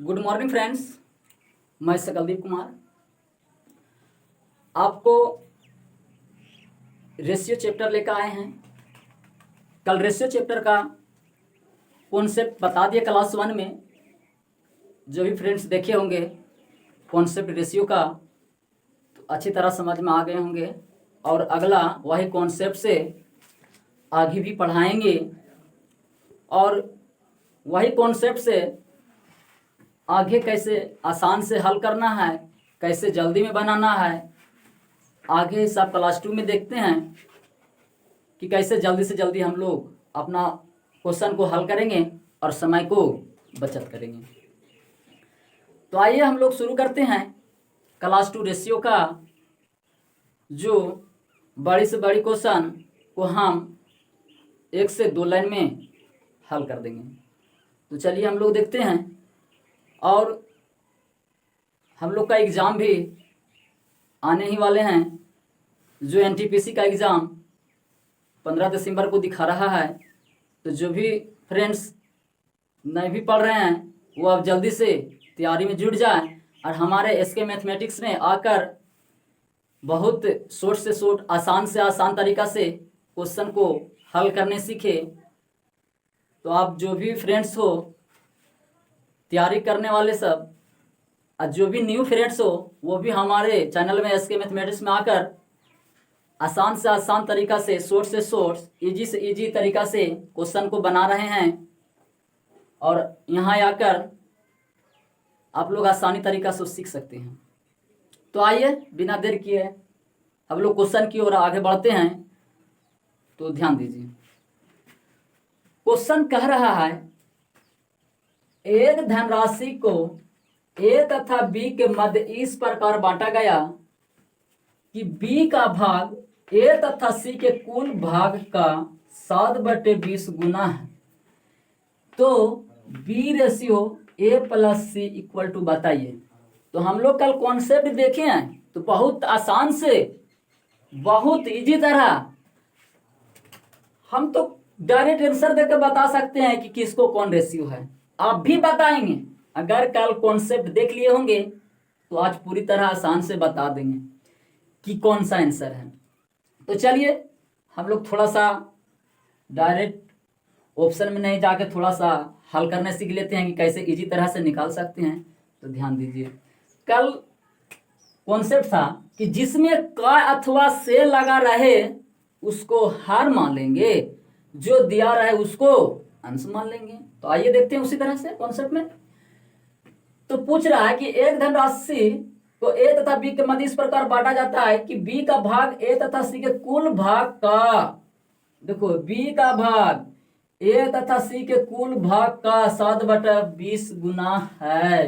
Good morning friends, मैं सकलदीप कुमार आपको ratio chapter लेकर आए हैं। कल रेशियो चैप्टर का कॉन्सेप्ट बता दिया क्लास 1 में। जो भी फ्रेंड्स देखे होंगे कॉन्सेप्ट रेशियो का तो अच्छी तरह समझ में आ गए होंगे, और अगला वही कॉन्सेप्ट से आगे भी पढ़ाएंगे और वही कॉन्सेप्ट से आगे कैसे आसान से हल करना है, कैसे जल्दी में बनाना है, आगे सब क्लास 2 में देखते हैं कि कैसे जल्दी से जल्दी हम लोग अपना क्वेश्चन को हल करेंगे और समय को बचत करेंगे। तो आइए हम लोग शुरू करते हैं क्लास 2 रेशियो का। जो बड़ी से बड़ी क्वेश्चन को हम 1 से 2 लाइन में हल कर देंगे। तो चलिए हम लोग देखते हैं। और हम लोग का एग्ज़ाम भी आने ही वाले हैं। जो एनटीपीसी का एग्ज़ाम 15 दिसंबर को दिखा रहा है, तो जो भी फ्रेंड्स नहीं भी पढ़ रहे हैं वो अब जल्दी से तैयारी में जुट जाएं और हमारे एसके मैथमेटिक्स में आकर बहुत शॉर्ट से शॉर्ट, आसान से आसान तरीका से क्वेश्चन को हल करने सीखे। तो आप जो भी फ्रेंड्स हो तैयारी करने वाले सब, और जो भी न्यू फ्रेंड्स हो वो भी हमारे चैनल में एसके मैथमेटिक्स में आकर आसान से आसान तरीका से, शॉर्ट से शॉर्ट, इजी से इजी तरीका से क्वेश्चन को बना रहे हैं। और यहाँ आकर आप लोग आसानी तरीका से सीख सकते हैं। तो आइए बिना देर किए हम लोग क्वेश्चन की ओर आगे बढ़ते हैं। तो ध्यान दीजिए, क्वेश्चन कह रहा है एक धनराशि को ए तथा बी के मध्य इस प्रकार बांटा गया कि बी का भाग ए तथा सी के कुल भाग का 7/20 गुना है। तो B ratio A plus C equal to बताइए। तो हम लोग कल कॉन्सेप्ट देखे हैं, तो बहुत आसान से, बहुत इजी तरह हम तो डायरेक्ट आंसर देकर बता सकते हैं कि किसको कौन रेशियो है। आप भी बताएंगे। अगर कल कॉन्सेप्ट देख लिए होंगे तो आज पूरी तरह आसान से बता देंगे कि कौन सा आंसर है। तो चलिए हम लोग थोड़ा सा डायरेक्ट ऑप्शन में नहीं जाके थोड़ा सा हल करने सीख लेते हैं कि कैसे इजी तरह से निकाल सकते हैं। तो ध्यान दीजिए, कल कॉन्सेप्ट था कि जिसमें क अथवा से लगा रहे उसको हर मान लेंगे, जो दिया रहे उसको अंश मान लेंगे। तो आइए देखते हैं उसी तरह से कॉन्सेप्ट में। तो पूछ रहा है कि एक धनराशि को ए तथा बी के मध्य इस प्रकार बांटा जाता है कि बी का भाग ए तथा सी के कुल भाग का, देखो बी का भाग ए तथा सी के कुल भाग का 7/20 गुना है।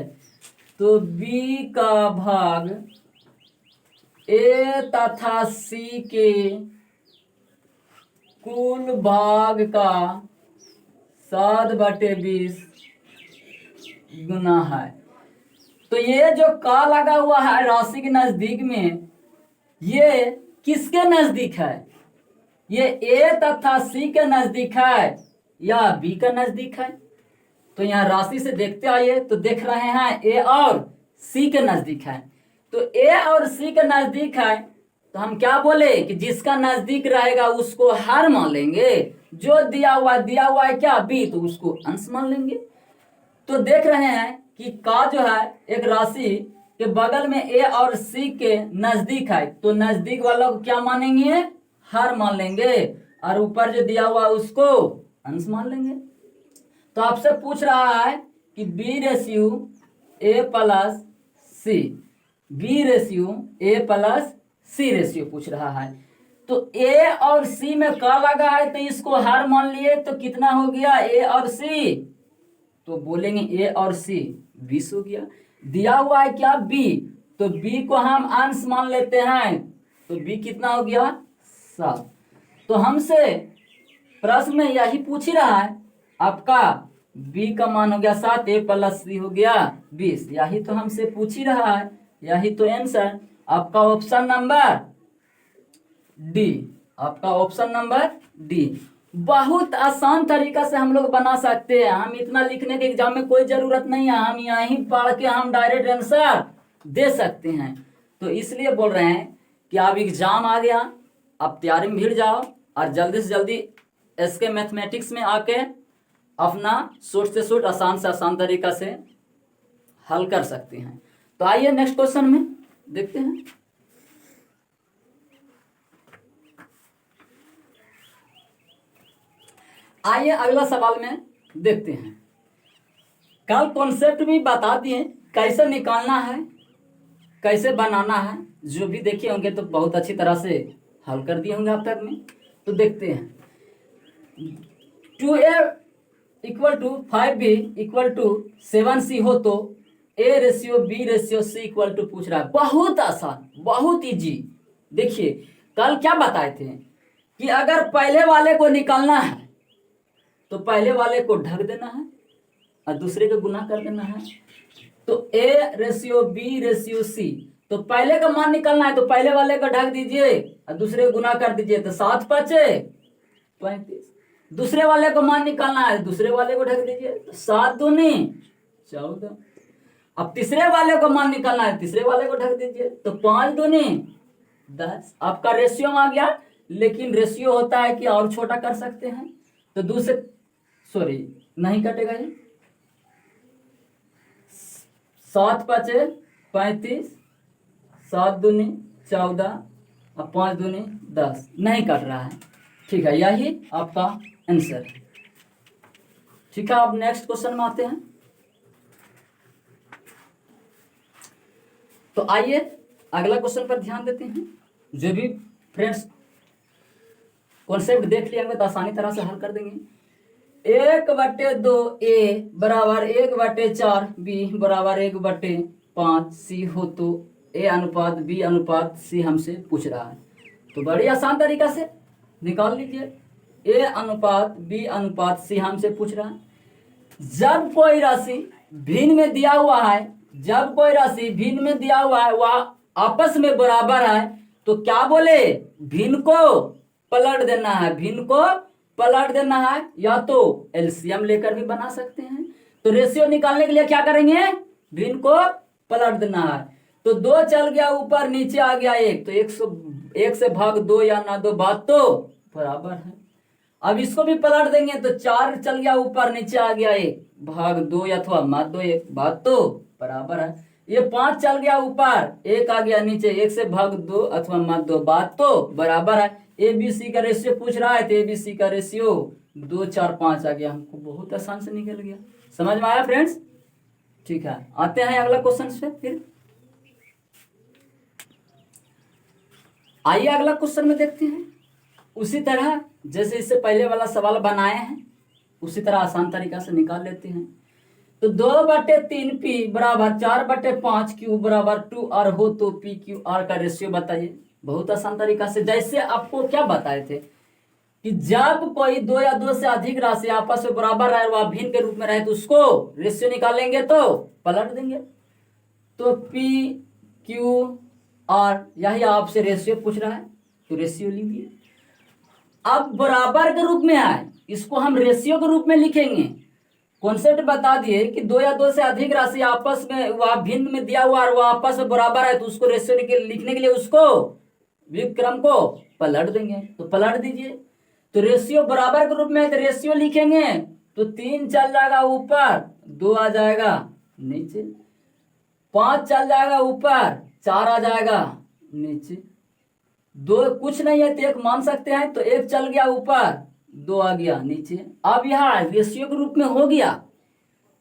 तो बी का भाग ए तथा सी के कुल भाग का 7/20 गुना है। तो ये जो का लगा हुआ है राशि के नजदीक में, ये किसके नजदीक है? ये ए तथा सी के नजदीक है या बी का नजदीक है? तो यहाँ राशि से देखते आइए, तो देख रहे हैं ए और सी के नजदीक है। तो ए और सी के नजदीक है तो हम क्या बोले कि जिसका नजदीक रहेगा उसको हर मान लेंगे, जो दिया हुआ है क्या बी, तो उसको अंश मान लेंगे। तो देख रहे हैं कि का जो है एक राशि के बगल में ए और सी के नजदीक है, तो नजदीक वाला को क्या मानेंगे? हर मान लेंगे, और ऊपर जो दिया हुआ उसको अंश मान लेंगे। तो आपसे पूछ रहा है कि B ratio A plus C, B ratio A plus C ratio पूछ रहा है। तो ए और सी में का लगा है तो इसको हर मान लिए, तो कितना हो गया ए और सी? तो बोलेंगे ए और सी 20 हो गया। दिया हुआ है क्या बी, तो बी को हम अंश मान लेते हैं, तो बी कितना हो गया 7। तो हमसे प्रश्न में यही पूछ ही रहा है, आपका बी का मान हो गया 7, ए प्लस सी हो गया 20। यही तो हमसे पूछ ही रहा है, यही तो आंसर आपका ऑप्शन नंबर डी, आपका ऑप्शन नंबर डी। बहुत आसान तरीका से हम लोग बना सकते हैं। हम इतना लिखने के एग्जाम में कोई जरूरत नहीं है, हम यहीं पढ़ के हम डायरेक्ट आंसर दे सकते हैं। तो इसलिए बोल रहे हैं कि अब एग्जाम आ गया, अब तैयारी में भिड़ जाओ और जल्दी से जल्दी इसके मैथमेटिक्स में आके अपना शॉर्ट से शॉर्ट आसान से आसान तरीका से हल कर सकते हैं। तो आइए नेक्स्ट क्वेश्चन में देखते हैं। आइए अगला सवाल में देखते हैं। कल कॉन्सेप्ट भी बता दिए कैसे निकालना है, कैसे बनाना है, जो भी देखे होंगे तो बहुत अच्छी तरह से हल कर दिए होंगे अब तक में। तो देखते हैं 2a = 5b = 7c हो तो a/b/c = पूछ रहा है। बहुत आसान, बहुत इजी। देखिए कल क्या बताए थे कि अगर पहले वाले को निकालना है तो पहले वाले को ढक देना है और दूसरे को गुना कर देना है। तो a/b/c, तो पहले का मान निकालना है तो पहले वाले को ढक दीजिए और दूसरे को गुना कर दीजिए, तो 7 × 5 = 35। दूसरे वाले को मान निकालना है, दूसरे वाले को ढक दीजिए, तो 7 × 2 = 14। अब तीसरे वाले को मान निकालना है, तीसरे वाले को ढक दीजिए, तो 5 × 2 = 10। आपका रेशियो आ गया, लेकिन रेशियो होता है कि और छोटा कर सकते हैं। तो दूसरे नहीं कटेगा ये, 7 × 5 = 35, 7 × 2 = 14 और 5 × 2 = 10। नहीं कट रहा है, ठीक है, यही आपका आंसर। ठीक है, अब नेक्स्ट क्वेश्चन में आते हैं। तो आइए अगला क्वेश्चन पर ध्यान देते हैं। जो भी फ्रेंड्स कॉन्सेप्ट देख लिया होंगे तो आसानी तरह से हल कर देंगे। 1/2 a = 1/4 b = 1/5 c हो तो a/b/c हमसे पूछ रहा है। तो बड़ी आसान तरीका से निकाल लीजिए। a/b/c हमसे पूछ रहा है। जब कोई राशि भिन्न में दिया हुआ है, जब कोई राशि भिन्न में दिया हुआ है वह आपस में बराबर है, तो क्या बोले, भिन्न को पलट देना है, भिन्न को पलट देना है, या तो एलसीएम लेकर भी बना सकते हैं। तो रेशियो निकालने के लिए क्या करेंगे, भिन्न को पलट देना है। तो 2 चल गया ऊपर, नीचे आ गया 1, तो 1 से भाग 2 या ना दो, बात तो बराबर है। अब इसको भी पलट देंगे तो 4 चल गया ऊपर, नीचे आ गया 1, भाग 2 अथवा मात 2 1, बात तो बराबर है। ये 5 चल गया ऊपर, 1 आ गया नीचे, 1 से भाग 2 अथवा मात 2, बात तो बराबर है। ABC का रेशियो पूछ रहा है तो ABC का रेशियो 2 4 5 आ गया, हमको बहुत आसान से निकल गया। समझ में आया फ्रेंड्स? ठीक है, आते हैं अगला क्वेश्चन पे। फिर आइए अगला क्वेश्चन में देखते हैं। उसी तरह जैसे इससे पहले वाला सवाल बनाए हैं उसी तरह आसान तरीका से निकाल लेते हैं। तो 2/3p = 4/5q = 2r हो तो PQR का रेशियो बताइए। बहुत आसान तरीका से, जैसे आपको क्या बताए थे कि जब कोई 2 या 2 से अधिक राशि आपस में बराबर रहे, वह भिन्न के रूप में रहे, तो उसको रेशियो निकालेंगे तो पलट देंगे। तो PQR यही आपसे रेशियो पूछ रहा है, तो रेशियो लीजिए। अब बराबर के रूप में है, इसको हम रेशियो के रूप में लिखेंगे। कॉन्सेप्ट बता दिए कि 2 या 2 से अधिक राशि आपस में वह भिन्न में दिया हुआ और वह आपस में बराबर है, तो उसको रेशियो लिखने के लिए उसको व्युत्क्रम को पलट देंगे। तो पलट दीजिए। तो रेशियो बराबर के रूप में है तो रेशियो लिखेंगे, तो 3 चल जाएगा ऊपर, 2 आ जाएगा नीचे, 5 चल जाएगा ऊपर, 4 आ जाएगा नीचे, 2 कुछ नहीं है तो 1 मान सकते हैं, तो 1 चल गया ऊपर, 2 आ गया नीचे। अब यहाँ रेशियो के रूप में हो गया,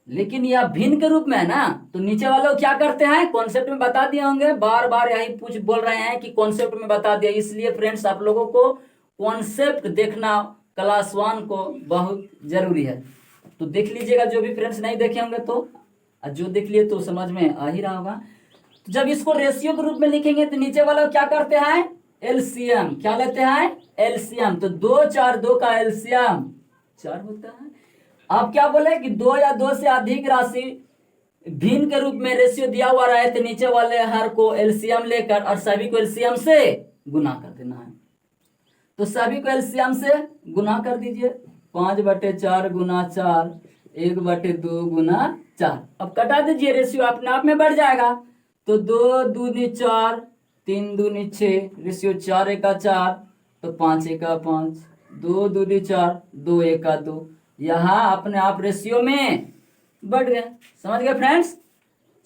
लेकिन यह भिन्न के रूप में है ना, तो नीचे वाले क्या करते हैं, कॉन्सेप्ट में बता दिए होंगे, बार बार यही बोल रहे हैं कि कॉन्सेप्ट में बता दिया। इसलिए फ्रेंड्स आप लोगों को कॉन्सेप्ट देखना क्लास 1 को बहुत जरूरी है। तो देख लीजिएगा, जो भी फ्रेंड्स नहीं देखे होंगे तो, जो देख लिए तो समझ में आ ही रहा होगा। तो जब इसको रेशियो के रूप में लिखेंगे तो नीचे वाला क्या करते हैं, एलसीएम, क्या लेते हैं, एलसीएम। तो 2 4 2 का एलसीएम 4 होता है। आप क्या बोले कि 2 या 2 से अधिक राशि भिन्न के रूप में रेशियो दिया हुआ रहे तो नीचे वाले हर को एलसीएम लेकर और सभी को एलसीएम से गुना कर देना है। तो सभी को एलसीएम से गुना कर दीजिए। 5/4 गुना 4, 1/2 गुना 4। अब कटा दीजिए, रेशियो अपने आप में बढ़ जाएगा। तो 2 दूनी 4, 3 दूनी 6, रेशियो 4 एका 4, तो 5 एका 5, 2 दूनी 4, 2 एका 2। यहाँ अपने आप रेशियो में बढ़ गए। समझ गए फ्रेंड्स?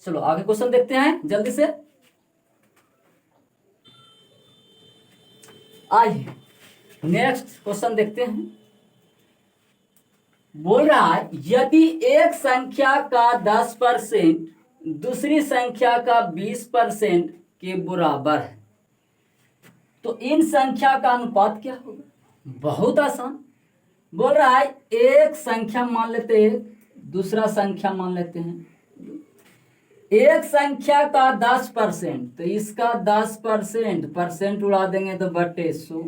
चलो आगे क्वेश्चन देखते हैं जल्दी से। आइए नेक्स्ट क्वेश्चन देखते हैं। बोल रहा है यदि एक संख्या का 10% दूसरी संख्या का 20% के बराबर है तो इन संख्या का अनुपात क्या होगा? बहुत आसान। बोल रहा है एक संख्या मान लेते हैं, दूसरा संख्या मान लेते हैं। एक संख्या का 10%, तो इसका 10% परसेंट उड़ा देंगे तो बटे 100।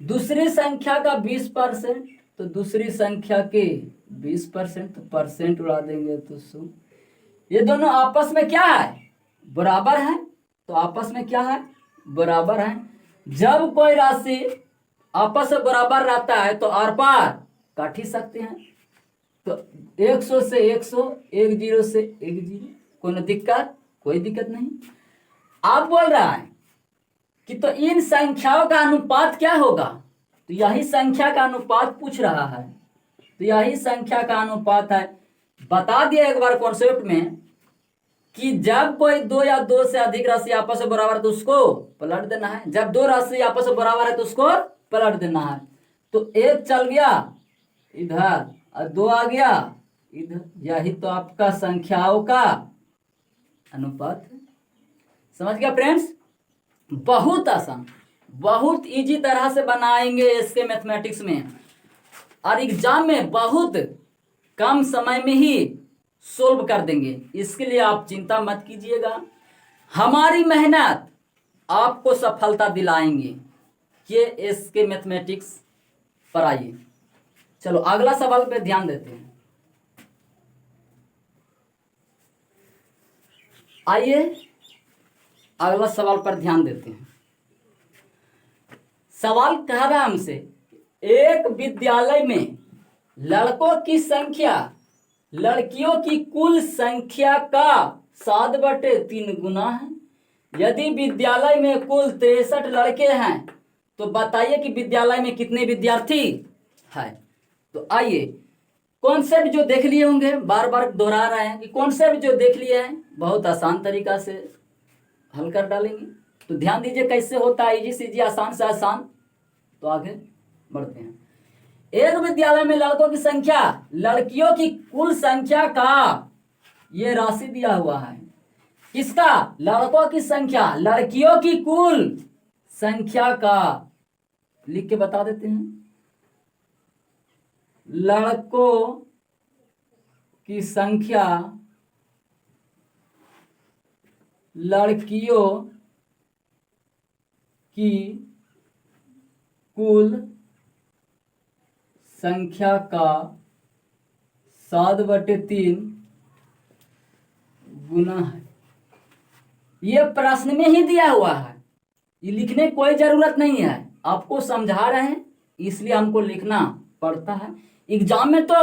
दूसरी संख्या का 20%, तो दूसरी संख्या के 20%, तो परसेंट उड़ा देंगे तो 100। ये दोनों आपस में क्या है? बराबर है। तो आपस में क्या है? बराबर है। जब कोई राशि आपस में बराबर रहता है तो आर पार काट ही सकते हैं। तो 100 से 100, 10 से 10, कोई दिक्कत? कोई दिक्कत नहीं। आप बोल रहा है कि तो इन संख्याओं का अनुपात क्या होगा? तो यही संख्या का अनुपात पूछ रहा है। तो यही संख्या का अनुपात है। बता दिया एक बार कॉन्सेप्ट में कि जब कोई 2 या 2 से अधिक राशि आपस में बराबर है तो उसको पलट देना है। जब 2 राशि आपस में बराबर है तो उसको पलट देना है। तो 1 चल गया इधर और 2 आ गया इधर। यही तो आपका संख्याओं का अनुपात है। समझ गया फ्रेंड्स? बहुत आसान, बहुत इजी तरह से बनाएंगे इसके मैथमेटिक्स में, और एग्जाम में बहुत कम समय में ही सोल्व कर देंगे। इसके लिए आप चिंता मत कीजिएगा। हमारी मेहनत आपको सफलता दिलाएंगे। ये इसके मैथमेटिक्स पर आइए। चलो अगला सवाल पे ध्यान देते हैं। आइए अगला सवाल पर ध्यान देते हैं। सवाल कह रहा है हमसे एक विद्यालय में लड़कों की संख्या लड़कियों की कुल संख्या का 7/3 गुना है। यदि विद्यालय में कुल 63 लड़के हैं तो बताइए कि विद्यालय में कितने विद्यार्थी है। तो आइए कॉन्सेप्ट जो देख लिए होंगे, बार बार दोहरा रहे हैं कि कॉन्सेप्ट जो देख लिए हैं बहुत आसान तरीका से हल कर डालेंगे। तो ध्यान दीजिए कैसे होता है, इजी से इजी, आसान से आसान। तो आगे बढ़ते हैं। एक विद्यालय में लड़कों की संख्या लड़कियों की कुल संख्या का ये राशि दिया हुआ है। किसका? लड़कों की संख्या लड़कियों की कुल संख्या का। लिख के बता देते हैं। लड़कों की संख्या लड़कियों की कुल संख्या का 7/3 गुना है। ये प्रश्न में ही दिया हुआ है, ये लिखने की कोई जरूरत नहीं है। आपको समझा रहे हैं इसलिए हमको लिखना पड़ता है। एग्जाम में तो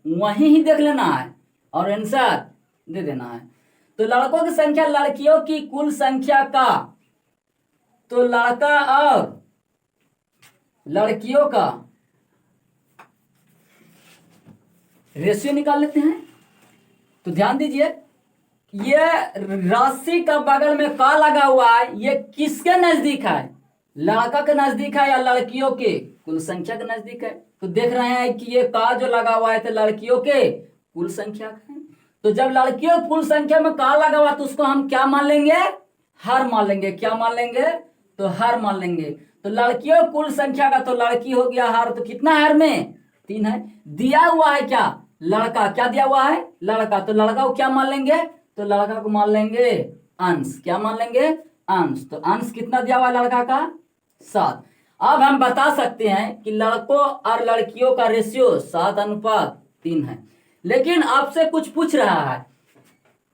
वहीं ही देख लेना है और आंसर दे देना है। तो लड़कों की संख्या लड़कियों की कुल संख्या का, तो लड़का और लड़कियों का रेशियो निकाल लेते हैं। तो ध्यान दीजिए ये राशि का बगल में का लगा हुआ है, ये किसके नजदीक है? लड़का के नजदीक है या लड़कियों के कुल संख्या के नजदीक है? तो देख रहे हैं कि ये का जो लगा हुआ है तो लड़कियों के कुल संख्या का है। तो जब लड़कियों कुल संख्या में का लगा हुआ तो उसको हम क्या मान लेंगे? हर मान लेंगे। क्या मान लेंगे? तो हर मान लेंगे। तो लड़कियों कुल संख्या का तो लड़की हो गया हर, तो कितना हर में? 3 है। दिया हुआ है क्या? लड़का। क्या दिया हुआ है? लड़का। तो लड़का को क्या मान लेंगे? तो लड़का को मान लेंगे अंश। क्या मान लेंगे? अंश। तो अंश कितना दिया हुआ है लड़का का? 7। अब हम बता सकते हैं कि लड़कों और लड़कियों का रेशियो 7:3 है। लेकिन आपसे कुछ पूछ रहा है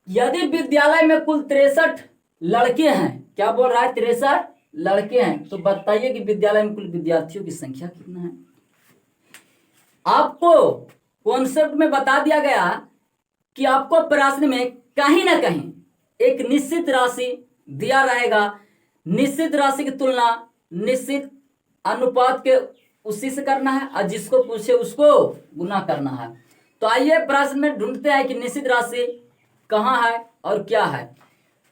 यदि विद्यालय में कुल 63 लड़के हैं, क्या बोल रहा है? 63 लड़के हैं, तो बताइए कि विद्यालय में कुल विद्यार्थियों की संख्या कितना है। आपको कॉन्सेप्ट में बता दिया गया कि आपको प्रश्न में कहीं ना कहीं एक निश्चित राशि दिया रहेगा, निश्चित राशि की तुलना निश्चित अनुपात के उसी से करना है और जिसको पूछे उसको गुना करना है। तो आइए प्रश्न में ढूंढते हैं कि निश्चित राशि कहाँ है और क्या है।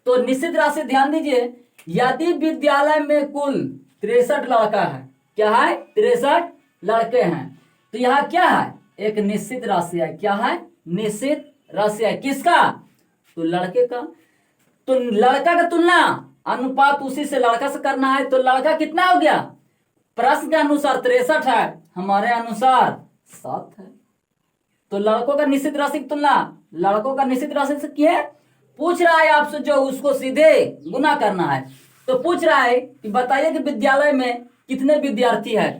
तो निश्चित राशि ध्यान दीजिए, यदि विद्यालय में कुल 63 लड़का है, क्या है 63 लड़के हैं, तो यहाँ क्या है एक निश्चित राशि है। क्या है निश्चित राशि है, किसका तो लड़के का। तो लड़का का तुलना अनुपात उसी से लड़का से करना है। तो लड़का कितना हो गया, प्रश्न के अनुसार 63 है, हमारे अनुसार 7 है। तो लड़कों का निश्चित राशि की तुलना लड़कों का निश्चित राशि से किए। पूछ रहा है आपसे जो उसको सीधे गुना करना है। तो पूछ रहा है कि बताइए कि विद्यालय में कितने विद्यार्थी है।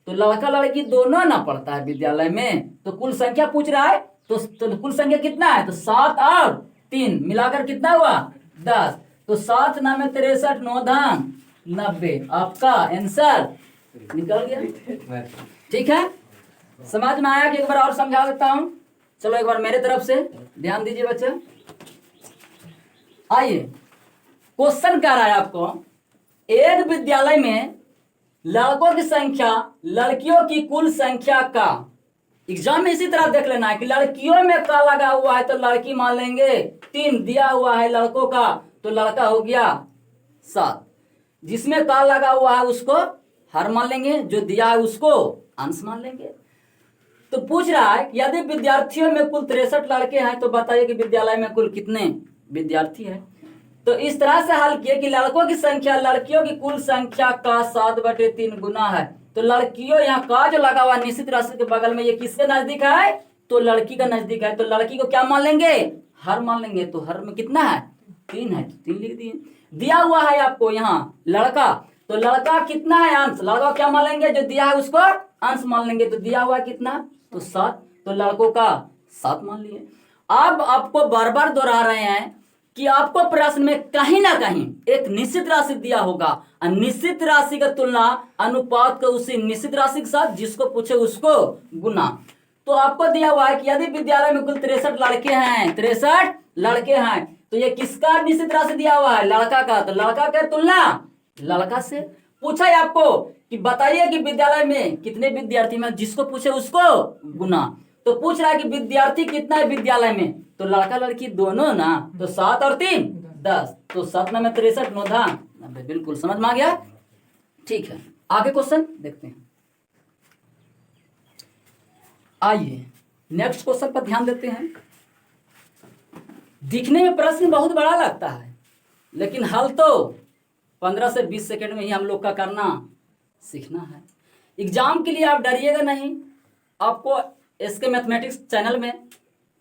तो लड़का लड़की दोनों ना पढ़ता है विद्यालय में, तो कुल संख्या पूछ रहा है। तो कुल संख्या कितना है, तो 7 और 3 मिलाकर कितना हुआ 10। तो 7 9 में 63 9 धान 90, आपका आंसर निकल गया। ठीक है, समझ में आया कि एक बार और समझा देता हूं। चलो एक बार मेरे तरफ से ध्यान दीजिए बच्चे। आइए क्वेश्चन क्या रहा है आपको, एक विद्यालय में लड़कों की संख्या लड़कियों की कुल संख्या का। एग्जाम में इसी तरह देख लेना है कि लड़कियों में का लगा हुआ है तो लड़की मान लेंगे 3, दिया हुआ है लड़कों का तो लड़का हो गया 7। जिसमें का लगा हुआ है उसको हर मान लेंगे, जो दिया है उसको अंश मान लेंगे। तो पूछ रहा है यदि विद्यार्थियों में कुल 63 लड़के हैं तो बताइए कि विद्यालय में कुल कितने विद्यार्थी है। तो इस तरह से हल किए कि लड़कों की संख्या लड़कियों की कुल संख्या का 7/3 गुना है। तो लड़कियों यहाँ का जो लगा हुआ निश्चित राशि के बगल में, ये किसके नजदीक है, तो लड़की का नजदीक है। तो लड़की को क्या मान लेंगे, हर मान लेंगे। तो हर में कितना है 3 है, तो 3 लिख दिए। दिया हुआ है आपको यहाँ लड़का, तो लड़का कितना है अंश, लड़का क्या मान लेंगे, जो दिया है उसको अंश मान लेंगे। तो दिया हुआ कितना, तो 7, तो लड़कों का 7 मान लिए। अब आपको बार बार दोहरा रहे हैं कि आपको प्रश्न में कहीं ना कहीं एक निश्चित राशि दिया होगा और निश्चित राशि का तुलना अनुपात का उसी निश्चित राशि के साथ जिसको पूछे उसको गुना। तो आपको दिया हुआ है कि यदि विद्यालय में कुल 63 लड़के हैं, 63 लड़के हैं, तो ये किसका निश्चित राशि दिया हुआ है, लड़का का। तो लड़का का तुलना लड़का से। पूछा है आपको कि बताइए कि विद्यालय में कितने विद्यार्थी में, जिसको पूछे उसको गुना। तो पूछ रहा है कि विद्यार्थी कितना है विद्यालय में, तो लड़का लड़की दोनों ना, तो 7 और 3 10। तो 7 में 63 9 धान 90। बिल्कुल समझ में आ गया। ठीक है, आगे क्वेश्चन देखते हैं। आइए नेक्स्ट क्वेश्चन पर ध्यान देते हैं। दिखने में प्रश्न बहुत बड़ा लगता है, लेकिन हल तो 15 से 20 सेकंड में ही हम लोग का करना सीखना है। एग्जाम के लिए आप डरिएगा नहीं, आपको इसके मैथमेटिक्स चैनल में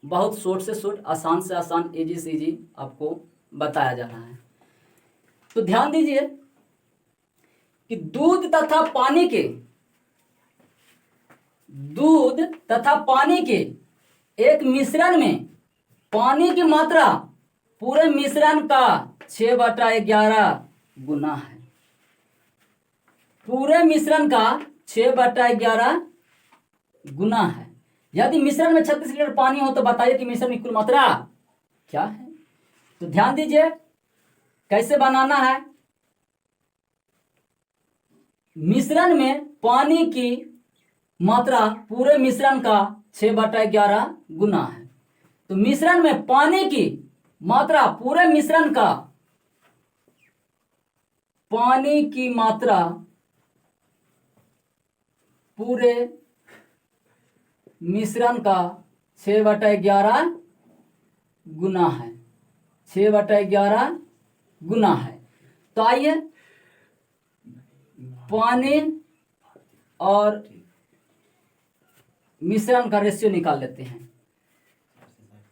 बहुत शॉर्ट से शॉर्ट, आसान से आसान, इजी से इजी आपको बताया जा रहा है। तो ध्यान दीजिए कि दूध तथा पानी के एक मिश्रण में पानी की मात्रा पूरे मिश्रण का 6/11 गुना है। पूरे मिश्रण का 6/11 गुना है। यदि मिश्रण में 36 लीटर पानी हो तो बताइए कि मिश्रण की कुल मात्रा क्या है। तो ध्यान दीजिए कैसे बनाना है। मिश्रण में पानी की मात्रा पूरे मिश्रण का 6/11 गुना है। तो मिश्रण में पानी की मात्रा पूरे मिश्रण का, पानी की मात्रा पूरे मिश्रण का 6/11 गुना है, 6/11 गुना है। तो आइए पानी और मिश्रण का रेशियो निकाल लेते हैं।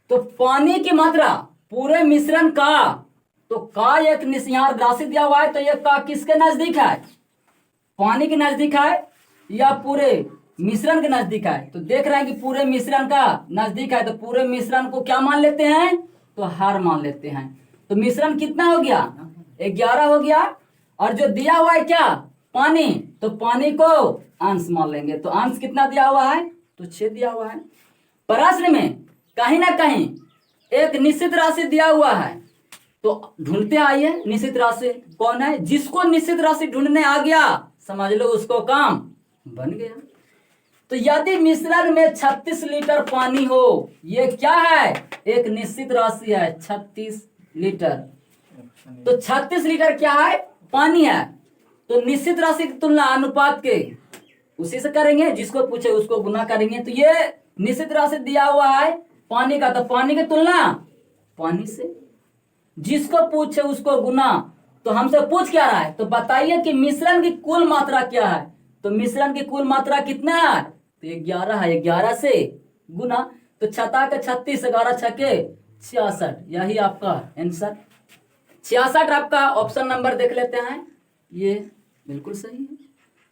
तो पानी की मात्रा पूरे मिश्रण का, तो का एक निश्चित राशि दिया हुआ है, तो ये का किसके नजदीक है, पानी के नजदीक है या पूरे मिश्रण के नजदीक है। तो देख रहे हैं कि पूरे मिश्रण का नजदीक है, तो पूरे मिश्रण को क्या मान लेते हैं, तो हार मान लेते हैं। तो मिश्रण कितना हो गया 11 हो गया और जो दिया हुआ है क्या, पानी, तो पानी को अंश मान लेंगे। तो अंश कितना दिया हुआ है, तो 6 दिया हुआ है। प्रश्न में कहीं ना कहीं एक निश्चित राशि दिया हुआ है, तो ढूंढते आइए निश्चित राशि कौन है। जिसको निश्चित राशि ढूंढने आ गया समझ लो उसको काम बन गया। तो यदि मिश्रण में 36 लीटर पानी हो, ये क्या है, एक निश्चित राशि है 36 लीटर। तो 36 लीटर क्या है, पानी है। तो निश्चित राशि की तुलना अनुपात के उसी से करेंगे, जिसको पूछे उसको गुना करेंगे। तो ये निश्चित राशि दिया हुआ है पानी का, तो पानी की तुलना पानी से, जिसको पूछे उसको गुना। तो हमसे पूछ क्या रहा है, तो बताइए कि मिश्रण की कुल मात्रा क्या है। तो मिश्रण की कुल मात्रा कितना है, तो 11 है, 11 से गुना। तो 6 के 36, 11 छके 66, यही आपका आंसर 66 आपका ऑप्शन नंबर देख लेते हैं, ये बिल्कुल सही है।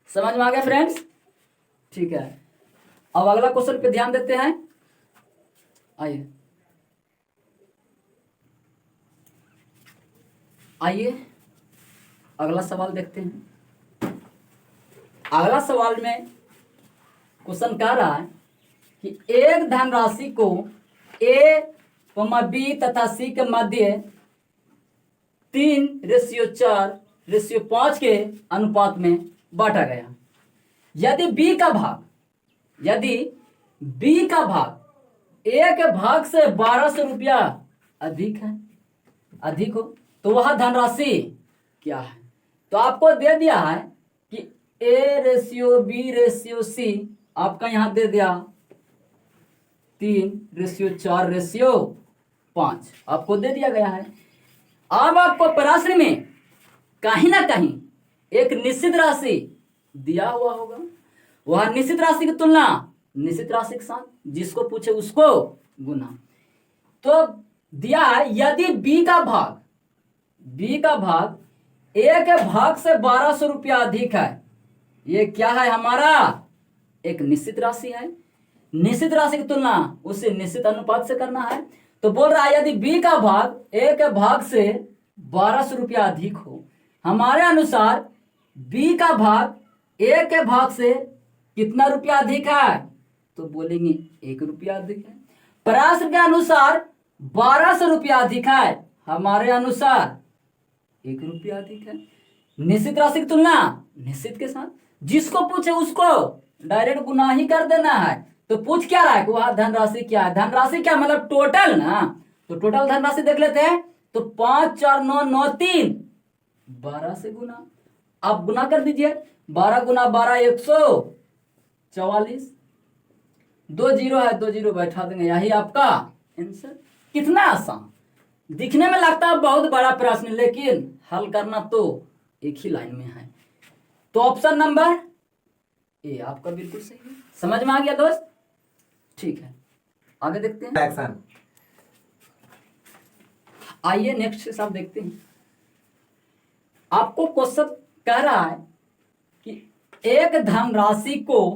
समझ में आ गया फ्रेंड्स, ठीक है। अब अगला क्वेश्चन पे ध्यान देते हैं। आइए अगला सवाल देखते हैं। अगला सवाल में क्वेश्चन कह रहा है कि एक धनराशि को ए, बी तथा सी के मध्य 3:4:5 के अनुपात में बांटा गया। यदि बी का भाग ए के भाग से 1200 रुपया अधिक हो, तो वह धनराशि क्या है। तो आपको दे दिया है कि A:B:C आपका यहां दे दिया 3:4:5 आपको दे दिया गया है। अब आपको प्रश्न में कहीं ना कहीं एक निश्चित राशि दिया हुआ होगा, वह निश्चित राशि की तुलना निश्चित राशि के साथ, जिसको पूछे उसको गुना। तो दिया है यदि बी का भाग ए के भाग से 1200 रुपया अधिक है, ये क्या है हमारा एक निश्चित राशि है। निश्चित राशि की तुलना उसे निश्चित अनुपात से करना है। तो बोल रहा है यदि बी का भाग ए के भाग से 1200 रुपया अधिक हो, हमारे अनुसार बी का भाग ए के भाग से कितना रुपया अधिक है, तो बोलेंगे 1 रुपया अधिक है। प्रश्न के अनुसार 1200 रुपया अधिक है, हमारे अनुसार 1 रुपया अधिक है। निश्चित राशि की तुलना निश्चित के साथ, जिसको पूछे उसको डायरेक्ट गुना ही कर देना है। तो पूछ क्या रहा है, वह धनराशि क्या है। धनराशि क्या मतलब टोटल ना, तो टोटल धनराशि देख लेते हैं। तो 5 4 9 9 3 12 से गुना, आप गुना कर दीजिए। 12 गुना 12 144, 2 जीरो है, 2 जीरो बैठा देंगे, यही आपका आंसर। कितना आसान, दिखने में लगता है बहुत बड़ा प्रश्न, लेकिन हल करना तो एक ही लाइन में है। तो ऑप्शन नंबर ए आपका बिल्कुल सही है। समझ में आ गया दोस्त, ठीक है। आगे देखते हैं एक्शन। आइए नेक्स्ट सब देखते हैं। आपको क्वेश्चन कह रहा है कि एक धनराशि को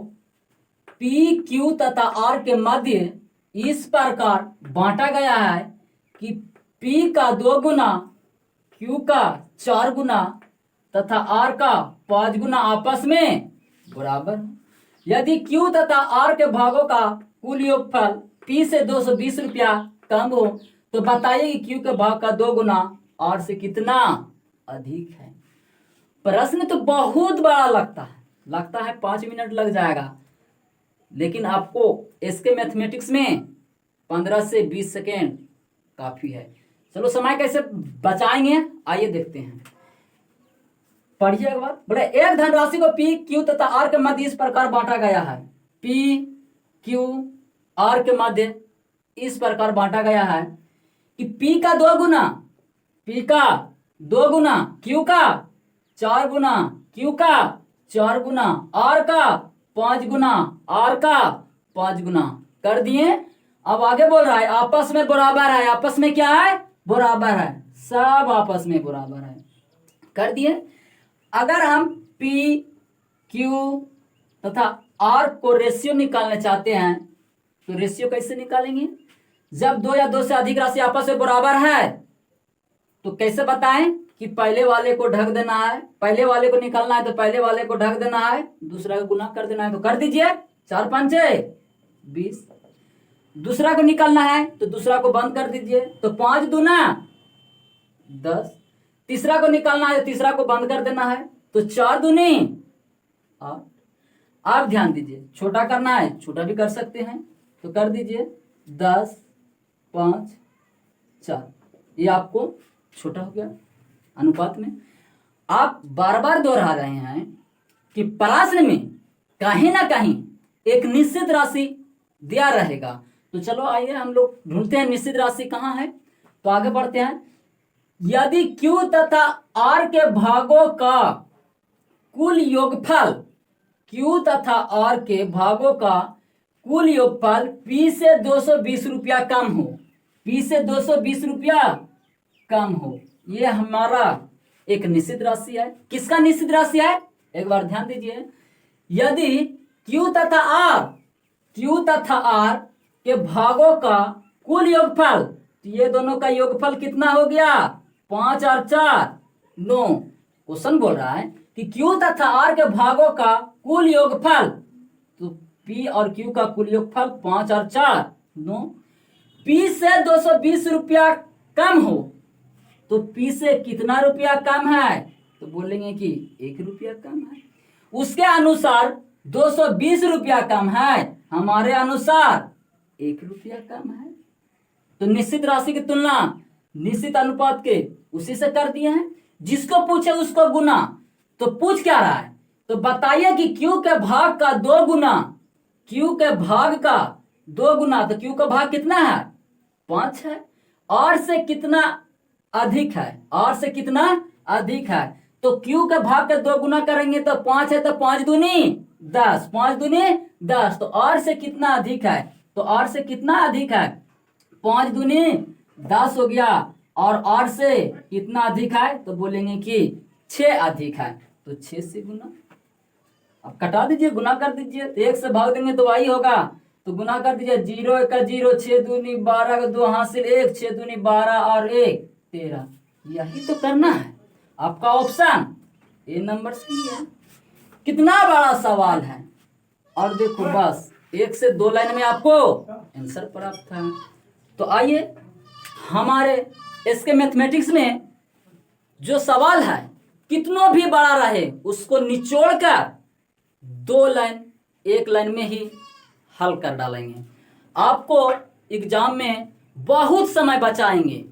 पी, क्यू तथा आर के मध्य इस प्रकार बांटा गया है कि पी का 2 गुना, क्यू का 4 गुना तथा आर का 5 गुना आपस में बराबर है। यदि क्यू तथा आर के भागों का कुल योगफल पी से 220 रुपया कम हो, तो बताइए कि क्यू के भाग का 2 गुना आर से कितना अधिक है। प्रश्न तो बहुत बड़ा लगता है 5 मिनट लग जाएगा, लेकिन आपको इसके मैथमेटिक्स में 15 से 20 सेकेंड काफी है। चलो समय कैसे बचाएंगे आइए देखते हैं। पढ़िए एक बार, बोले एक धनराशि को पी, क्यू तथा आर के मध्य इस प्रकार बांटा गया है। पी, क्यू, आर के मध्य इस प्रकार बांटा गया है कि पी का 2 गुना, क्यू का 4 गुना, क्यू का 4 गुना, आर का 5 गुना, आर का 5 गुना कर दिए। अब आगे बोल रहा है आपस में बराबर है। आपस में क्या है, बराबर है, सब आपस में बराबर है, कर दिए। अगर हम पी, क्यू तथा आर को रेशियो निकालना चाहते हैं, तो रेशियो कैसे निकालेंगे। जब 2 या 2 से अधिक राशि आपस में बराबर है, तो कैसे बताएं, कि पहले वाले को ढक देना है, पहले वाले को निकालना है तो पहले वाले को ढक देना है, दूसरा को गुना कर देना है, तो कर दीजिए। 4 5 20। दूसरा को निकालना है तो दूसरा को बंद कर दीजिए, तो 5 दूना 10। तीसरा को निकालना है तो तीसरा को बंद कर देना है, तो 4 दूनी 8। आप ध्यान दीजिए, छोटा करना है छोटा भी कर सकते हैं, तो कर दीजिए 10 5 4। ये आपको छोटा हो गया अनुपात में। आप बार बार दोहरा रहे हैं कि प्रश्न में कहीं ना कहीं एक निश्चित राशि दिया रहेगा। तो चलो आइए हम लोग ढूंढते हैं निश्चित राशि कहाँ है। तो आगे बढ़ते हैं। यदि Q तथा R के भागों का कुल योगफल, Q तथा R के भागों का कुल योगफल P से 220 रुपया कम हो, P से 220 रुपया कम हो, ये हमारा एक निश्चित राशि है। किसका निश्चित राशि है? एक बार ध्यान दीजिए। यदि Q तथा R के भागों का कुल योगफल, तो ये दोनों का योगफल कितना हो गया? 5 और 4 9। क्वेश्चन बोल रहा है कि Q तथा R के भागों का कुल योगफल, तो P और Q का कुल योगफल 5 और 4 9। P से 220 रुपया कम हो, तो P से कितना रुपया कम है? तो बोलेंगे कि 1 रुपया कम है। उसके अनुसार 220 रुपया कम है, हमारे अनुसार 1 रुपया कम है। तो निश्चित राशि की तुलना निश्चित अनुपात के उसी से कर दिए हैं। जिसको पूछे उसको गुना। तो पूछ क्या रहा है? तो बताइए कि Q के भाग का 2 गुना, Q के भाग का 2 गुना, तो Q का भाग कितना है? 5 है। R से कितना अधिक है? R से कितना अधिक है? तो Q के भाग के 2 गुना करेंगे तो 5 है, तो 5 दूनी 10, 5 दूनी 10। तो R से कितना अधिक है? तो R से कितना अधिक है? 5 दूनी 10 हो गया। और R से कितना अधिक है? तो बोलेंगे कि 6 अधिक है, तो 6 से गुना। अब कटा दीजिए, गुना कर दीजिए, तो 1 से भाग देंगे तो वही होगा। तो गुना कर दीजिए, 0 1 0, 6 दूनी 12 का 2 हासिल 1, 6 दूनी 12 और 1 13। यही तो करना है आपका ऑप्शन ए नंबर सही है। कितना बड़ा सवाल है। और देखो बस 1 से 2 लाइन में आपको आंसर प्राप्त है। तो आइए हमारे इसके मैथमेटिक्स में जो सवाल है कितना भी बड़ा रहे उसको निचोड़कर 2 लाइन 1 लाइन में ही हल कर डालेंगे। आपको एग्जाम में बहुत समय बचाएंगे।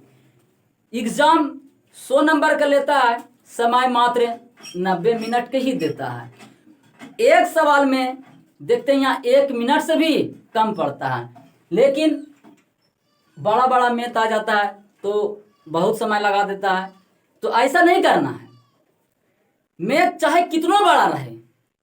एग्जाम 100 नंबर का लेता है, समय मात्र 90 मिनट के ही देता है। एक सवाल में देखते हैं यहाँ 1 मिनट से भी कम पड़ता है, लेकिन बड़ा बड़ा मैथ आ जाता है तो बहुत समय लगा देता है। तो ऐसा नहीं करना है। मैथ चाहे कितना बड़ा रहे,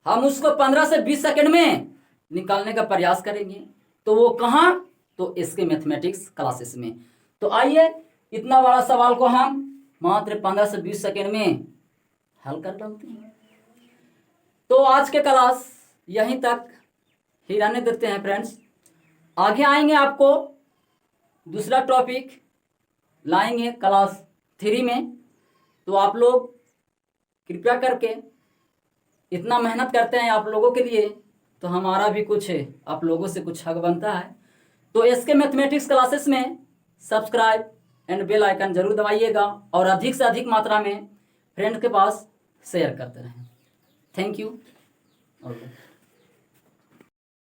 हम उसको 15 से 20 सेकंड में निकालने का प्रयास करेंगे। तो वो कहाँ? तो इसके मैथमेटिक्स क्लासेस में। तो आइए इतना बड़ा सवाल को हम मात्र 15 से 20 सेकंड में हल कर डालते हैं। तो आज के क्लास यहीं तक ही रहने देते हैं फ्रेंड्स। आगे आएंगे, आपको दूसरा टॉपिक लाएंगे क्लास 3 में। तो आप लोग कृपया करके इतना मेहनत करते हैं आप लोगों के लिए, तो हमारा भी कुछ आप लोगों से कुछ हक बनता है। तो इसके मैथमेटिक्स क्लासेस में सब्सक्राइब एंड बेल आइकन जरूर दबाइएगा और अधिक से अधिक मात्रा में फ्रेंड के पास शेयर करते रहें। Thank you.